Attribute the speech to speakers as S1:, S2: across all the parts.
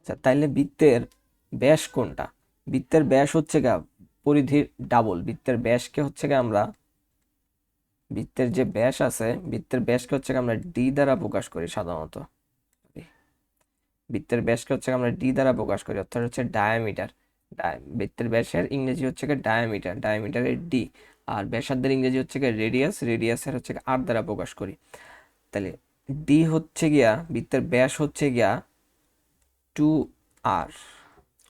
S1: আচ্ছা, তাইলে বৃত্তের ব্যাস কোনটা? বৃত্তের ব্যাস হচ্ছে গা পরিধির ডাবল। বৃত্তের ব্যাসকে হচ্ছে গা আমরা, বৃত্তের যে ব্যাস আছে, বৃত্তের ব্যাসকে হচ্ছে গা আমরা ডি দ্বারা প্রকাশ করি সাধারণত। বৃত্তের ব্যাসকে হচ্ছে আমরা ডি দ্বারা প্রকাশ করি, অর্থাৎ হচ্ছে ডায়ামিটার। বৃত্তের ব্যাসের ইংরেজি হচ্ছে ডায়ামিটার, ডায়ামিটারের ডি। আর ব্যাসার্ধের ইংরেজি হচ্ছে রেডিয়াস, রেডিয়াসের হচ্ছে আর দ্বারা প্রকাশ করি। তাহলে ডি হচ্ছে গিয়া, বৃত্তের ব্যাস হচ্ছে গিয়া 2r,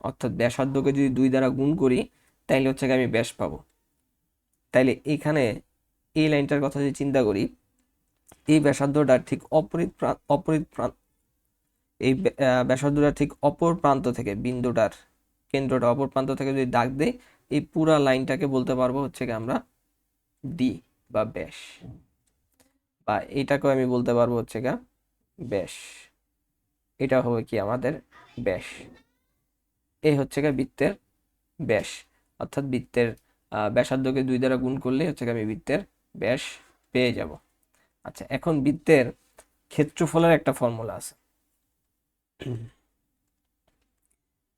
S1: অর্থাৎ ব্যাসার্ধকে যদি 2 দ্বারা গুণ করি তাইলে হচ্ছে আমি ব্যাস পাবো। তাইলে এখানে এই লাইনটার কথা যদি চিন্তা করি, এই ব্যাসার্ধটার ঠিক এই ব্যাসার্ধটা ঠিক অপর প্রান্ত থেকে, বিন্দুটার কেন্দ্রটা অপর প্রান্ত থেকে যদি দাগ দেই, এই পুরা লাইনটাকে বলতে পারবো হচ্ছে কি আমরা ডি বা ব্যাস, বা এটাকেও আমি বলতে পারবো হচ্ছে গা ব্যাস। এটা হবে কি আমাদের ব্যাস। এই হচ্ছে গা বৃত্তের ব্যাস, অর্থাৎ বৃত্তের ব্যাসার্ধকে 2 দ্বারা গুণ করলে হচ্ছে আমি বৃত্তের ব্যাস পেয়ে যাব। আচ্ছা, এখন বৃত্তের ক্ষেত্রফলের একটা ফর্মুলা আছে।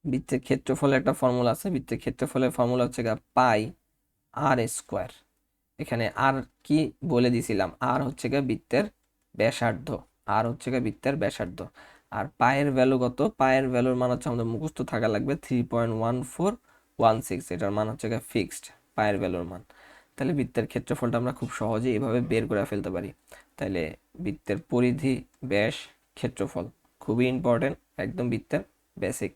S1: বৃত্তের ক্ষেত্রফলের একটা ফর্মুলা আছে। বৃত্তের ক্ষেত্রফলের ফর্মুলা হচ্ছে পাই আর স্কোয়ার। এখানে আর কি বলে দিছিলাম, আর হচ্ছে বৃত্তের ব্যাসার্ধ, আর হচ্ছে বৃত্তের ব্যাসার্ধ। আর পায়ের ভ্যালু কত? পায়ের ভ্যালুর মান হচ্ছে আমাদের মুখস্থ থাকা লাগবে 3.1416। এটার মান হচ্ছে ফিক্সড, পায়ের ভ্যালুর মান। তাহলে বৃত্তের ক্ষেত্রফলটা আমরা খুব সহজেই এভাবে বের করে ফেলতে পারি। তাহলে বৃত্তের পরিধি, ব্যাস, ক্ষেত্রফল খুবই ইম্পর্টেন্ট, একদম বৃত্তের বেসিক।